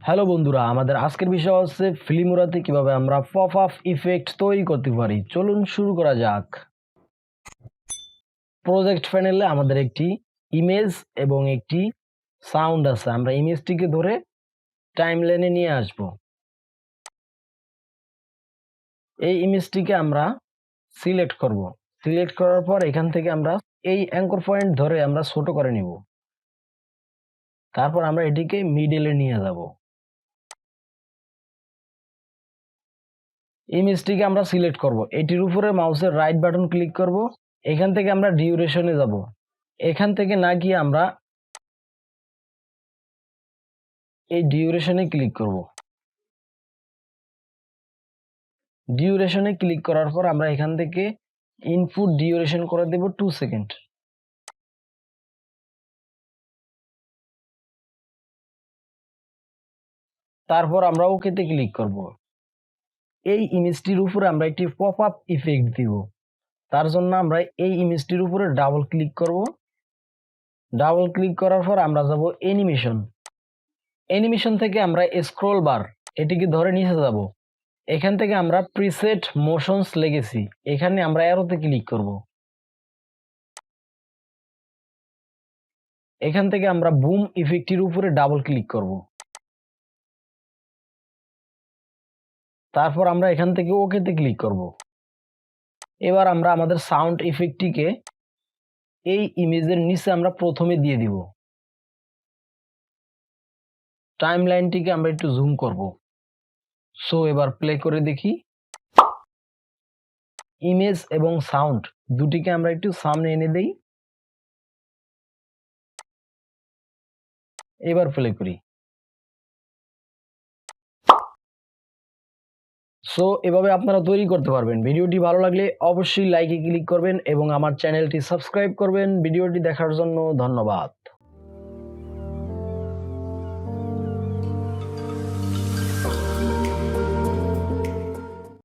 Hello বন্ধুরা, আমাদের আজকের বিষয় হচ্ছে ফিল্মোরাতে কিভাবে আমরা পপ আপ ইফেক্ট তৈরি করতে পারি। চলুন শুরু করা যাক। প্রজেক্ট প্যানেলে আমাদের একটি ইমেজ এবং একটি সাউন্ড আছে। আমরা ইমেজটিকে ধরে টাইমলাইনে নিয়ে আসব। এই ইমেজটিকে আমরা সিলেক্ট করব। সিলেক্ট করার পর এখান থেকে আমরা এই অ্যাঙ্কর পয়েন্ট ধরে আমরা ছোট করে নিব। তারপর আমরা এটিকে মিডলে নিয়ে যাব। ইমেজটিকে আমরা সিলেক্ট করব। এটির উপরে মাউসের রাইট বাটন ক্লিক করব। এখান থেকে আমরা ডিউরেশনে যাব। এখান থেকে না গিয়ে আমরা এই ডিউরেশনে ক্লিক করব। ডিউরেশনে ক্লিক করার পর আমরা এখান থেকে ইনপুট ডিউরেশন করে দেব 2 সেকেন্ড। তারপর আমরা ওকেতে ক্লিক করব। এই ইমেজটির উপরে আমরা একটি পপ আপ ইফেক্ট দিব। তার জন্য আমরা এই ইমেজটির উপরে ডাবল ক্লিক করব। ডাবল ক্লিক করার পর আমরা যাব অ্যানিমেশন। অ্যানিমেশন থেকে আমরা স্ক্রল বার এটিকে ধরে নিচে যাব। এখান থেকে আমরা প্রিসেট মোশনস লেগেছি, এখানে আমরা অ্যারোতে ক্লিক করব। এখান থেকে আমরা বুম ইফেক্টের উপরে ডাবল ক্লিক করব। তারপর আমরা এখান থেকে ওকেতে ক্লিক করব। এবার আমরা আমাদের সাউন্ড ইফেক্টটিকে এই ইমেজের নিচে আমরা প্রথমে দিয়ে দিব। টাইমলাইনটিকে আমরা একটু জুম করব। সো এবার প্লে করে দেখি। ইমেজ এবং সাউন্ড দুটিকে আমরা একটু সামনে এনে দেই। এবার প্লে করি। সো এভাবে আপনারা তৈরি করতে পারবেন। ভিডিওটি ভালো লাগলে অবশ্যই লাইকে ক্লিক করবেন এবং আমার চ্যানেলটি সাবস্ক্রাইব করবেন। ভিডিওটি দেখার জন্য ধন্যবাদ।